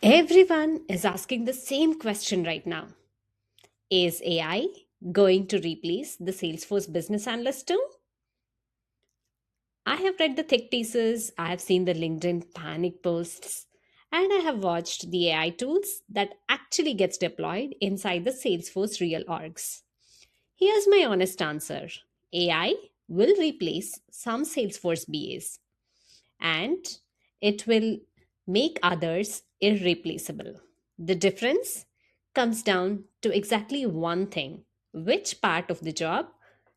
Everyone is asking the same question right now. Is AI going to replace the Salesforce Business Analyst too? I have read the thick pieces, I have seen the LinkedIn panic posts, and I have watched the AI tools that actually gets deployed inside the Salesforce real orgs. Here's my honest answer. AI will replace some Salesforce BAs and it will make others irreplaceable. The difference comes down to exactly one thing: which part of the job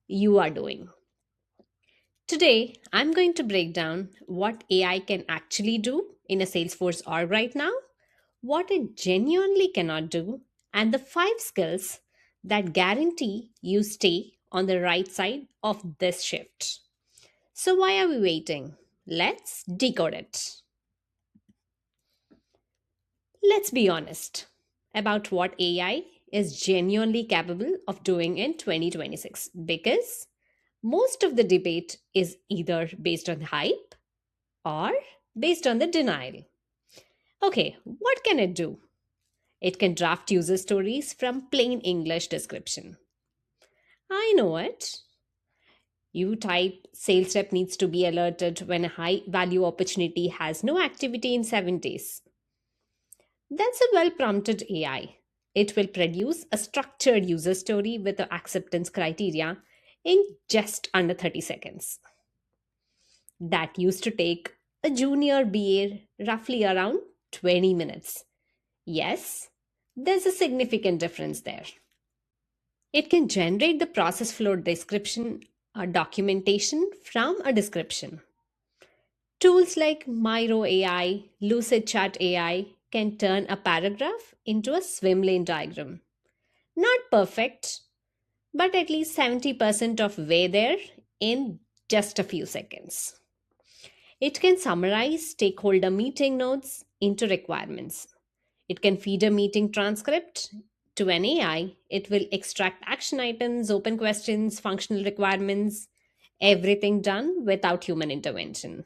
you are doing. Today, I'm going to break down what AI can actually do in a Salesforce org right now, what it genuinely cannot do, and the 5 skills that guarantee you stay on the right side of this shift. So, why are we waiting? Let's decode it. Let's be honest about what AI is genuinely capable of doing in 2026 because most of the debate is either based on hype or based on the denial. Okay, what can it do? It can draft user stories from plain English description. I know it. You type sales rep needs to be alerted when a high value opportunity has no activity in 7 days. That's a well prompted AI. It will produce a structured user story with the acceptance criteria in just under 30 seconds. That used to take a junior BA roughly around 20 minutes. Yes, there's a significant difference there. It can generate the process flow description or documentation from a description. Tools like Miro AI, Lucid Chat AI can turn a paragraph into a swim lane diagram. Not perfect, but at least 70% of way there in just a few seconds. It can summarize stakeholder meeting notes into requirements. It can feed a meeting transcript to an AI. It will extract action items, open questions, functional requirements, everything done without human intervention.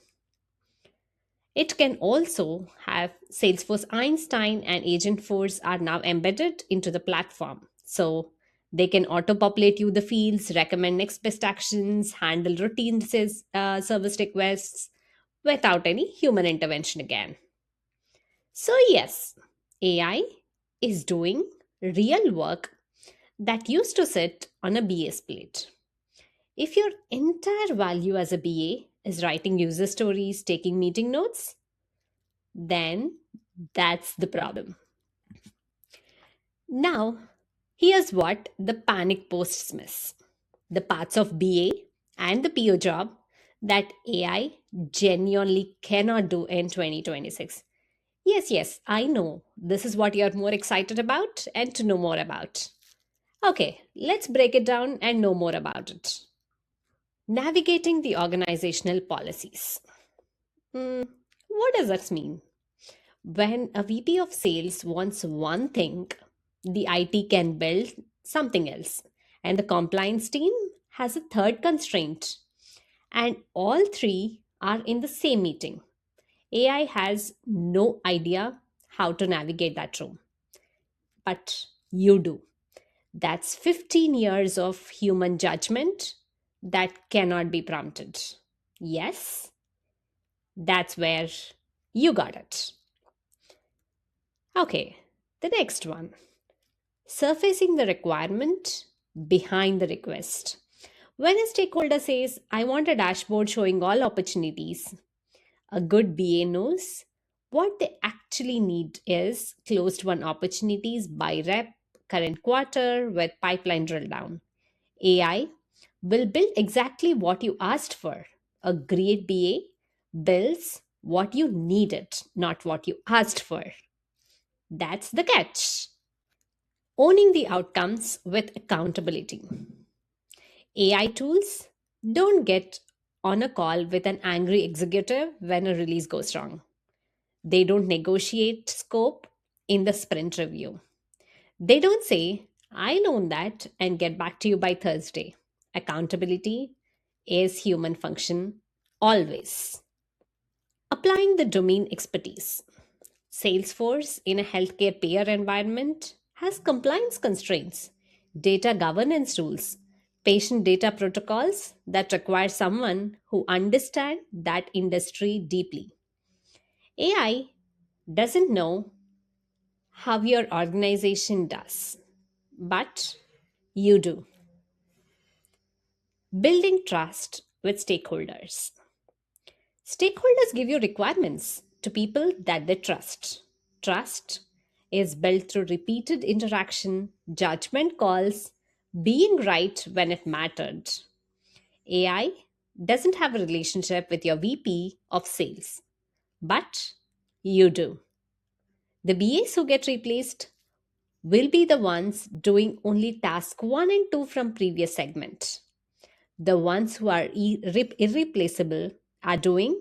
It can also have Salesforce Einstein and Agentforce are now embedded into the platform. So they can auto populate you the fields, recommend next best actions, handle routine service requests without any human intervention again. So, yes, AI is doing real work that used to sit on a BA's plate. If your entire value as a BA is writing user stories, taking meeting notes, then that's the problem. Now, here's what the panic posts miss: the parts of BA and the PO job that AI genuinely cannot do in 2026. Yes, yes, I know. This is what you're more excited about and to know more about. Okay, let's break it down and know more about it. Navigating the organizational policies. Hmm, what does that mean? When a VP of sales wants one thing, the IT can build something else, and the compliance team has a third constraint, and all three are in the same meeting. AI has no idea how to navigate that room, but you do. That's 15 years of human judgment that cannot be prompted. Yes, that's where you got it. Okay, the next one: surfacing the requirement behind the request. When a stakeholder says, I want a dashboard showing all opportunities, a good BA knows what they actually need is closed won opportunities by rep, current quarter, with pipeline drill down. AI will build exactly what you asked for. A great BA builds what you needed, not what you asked for. That's the catch. Owning the outcomes with accountability. AI tools don't get on a call with an angry executive when a release goes wrong. They don't negotiate scope in the sprint review. They don't say, I'll own that and get back to you by Thursday. Accountability is human function always. Applying the domain expertise. Salesforce in a healthcare payer environment has compliance constraints, data governance rules, patient data protocols that require someone who understands that industry deeply. AI doesn't know how your organization does, but you do. Building trust with stakeholders. Stakeholders give you requirements to people that they trust. Trust is built through repeated interaction, judgment calls, being right when it mattered. AI doesn't have a relationship with your VP of sales, but you do. The BAs who get replaced will be the ones doing only task 1 and 2 from previous segment. The ones who are irreplaceable are doing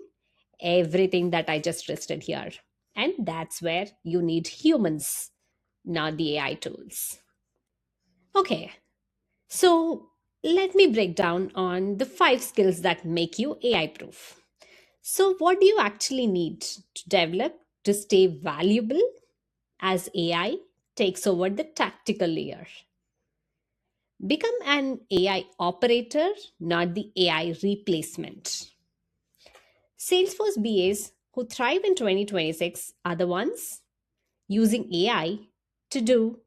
everything that I just listed here. And that's where you need humans, not the AI tools. Okay, so let me break down on the 5 skills that make you AI proof. So, what do you actually need to develop to stay valuable as AI takes over the tactical layer? Become an AI operator, not the AI replacement. Salesforce BAs who thrive in 2026 are the ones using AI to do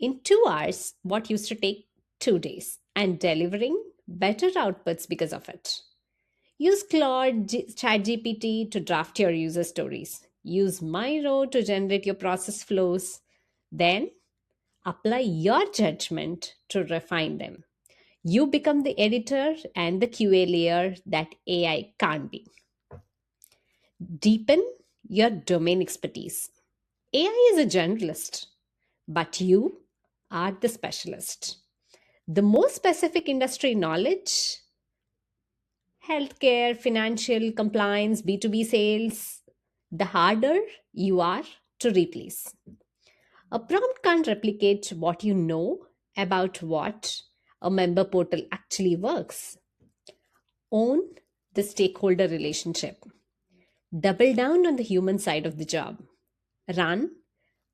in 2 hours what used to take 2 days and delivering better outputs because of it. Use ChatGPT to draft your user stories. Use Miro to generate your process flows. Then apply your judgment to refine them. You become the editor and the QA layer that AI can't be. Deepen your domain expertise. AI is a generalist, but you are the specialist. The more specific industry knowledge, healthcare, financial, compliance, B2B sales, the harder you are to replace. A prompt can't replicate what you know about what a member portal actually works. Own the stakeholder relationship. Double down on the human side of the job. Run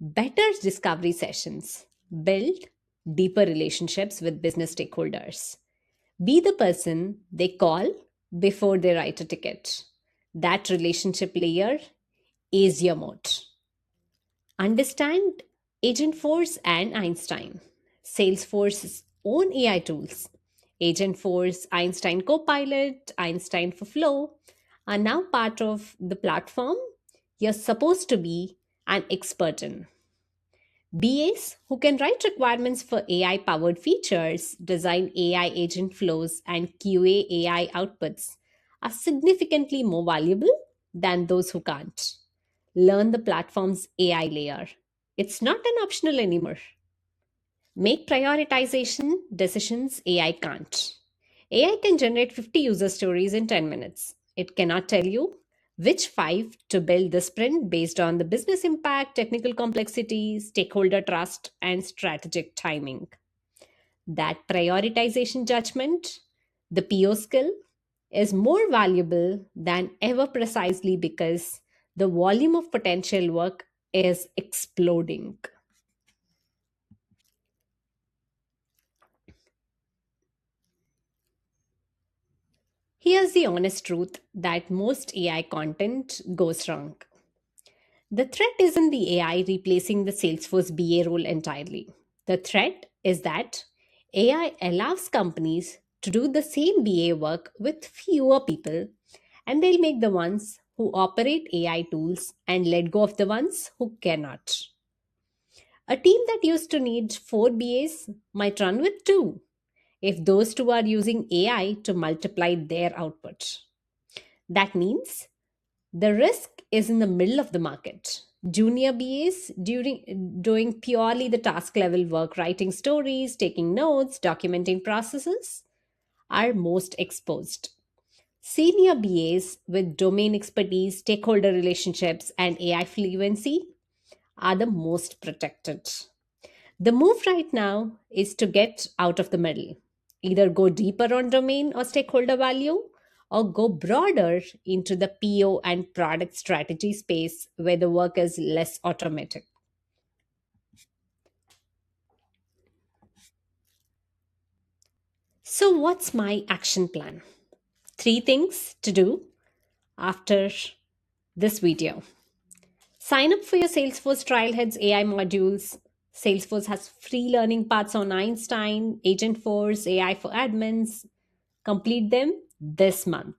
better discovery sessions. Build deeper relationships with business stakeholders. Be the person they call before they write a ticket. That relationship layer is your moat. Understand Agentforce and Einstein, Salesforce's own AI tools. Agentforce, Einstein Copilot, Einstein for Flow are now part of the platform you're supposed to be an expert in. BAs who can write requirements for AI powered features, design AI agent flows, and QA AI outputs are significantly more valuable than those who can't. Learn the platform's AI layer. It's not an optional anymore. Make prioritization decisions AI can't. AI can generate 50 user stories in 10 minutes. It cannot tell you which 5 to build the sprint based on the business impact, technical complexity, stakeholder trust, and strategic timing. That prioritization judgment, the PO skill, is more valuable than ever precisely because the volume of potential work is exploding. Here's the honest truth that most AI content goes wrong. The threat isn't the AI replacing the Salesforce BA role entirely. The threat is that AI allows companies to do the same BA work with fewer people, and they'll make the ones who operate AI tools and let go of the ones who cannot. A team that used to need 4 BAs might run with 2 if those 2 are using AI to multiply their output. That means the risk is in the middle of the market. Junior BAs doing purely the task level work, writing stories, taking notes, documenting processes, are most exposed. Senior BAs with domain expertise, stakeholder relationships, and AI fluency are the most protected. The move right now is to get out of the middle. Either go deeper on domain or stakeholder value, or go broader into the PO and product strategy space where the work is less automatic. So, what's my action plan? Three things to do after this video. Sign up for your Salesforce Trialheads AI modules. Salesforce has free learning paths on Einstein, Agentforce, AI for admins. Complete them this month.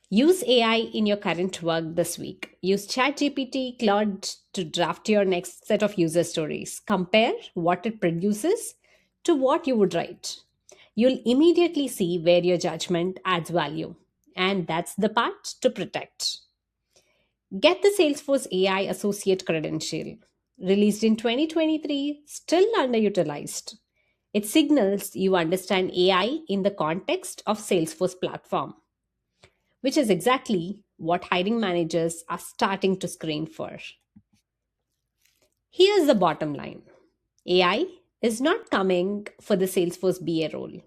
Use AI in your current work this week. Use ChatGPT, Claude to draft your next set of user stories. Compare what it produces to what you would write. You'll immediately see where your judgment adds value. And that's the part to protect. Get the Salesforce AI Associate credential. Released in 2023, still underutilized. It signals you understand AI in the context of Salesforce platform, which is exactly what hiring managers are starting to screen for. Here's the bottom line: AI is not coming for the Salesforce BA role,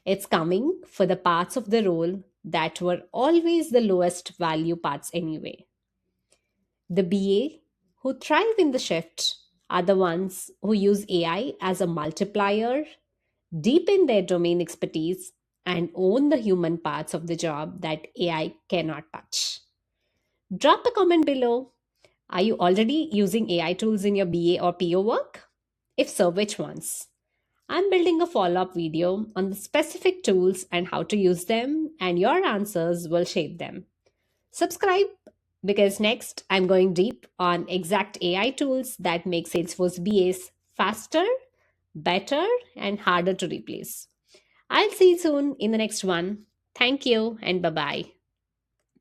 it's coming for the parts of the role that were always the lowest value parts anyway. The BA who thrive in the shift are the ones who use AI as a multiplier, deepen their domain expertise, and own the human parts of the job that AI cannot touch. Drop a comment below. Are you already using AI tools in your BA or PO work? If so, which ones? I'm building a follow up video on the specific tools and how to use them, and your answers will shape them. Subscribe because next I'm going deep on exact AI tools that make Salesforce BAs faster, better, and harder to replace. I'll see you soon in the next one. Thank you and bye bye.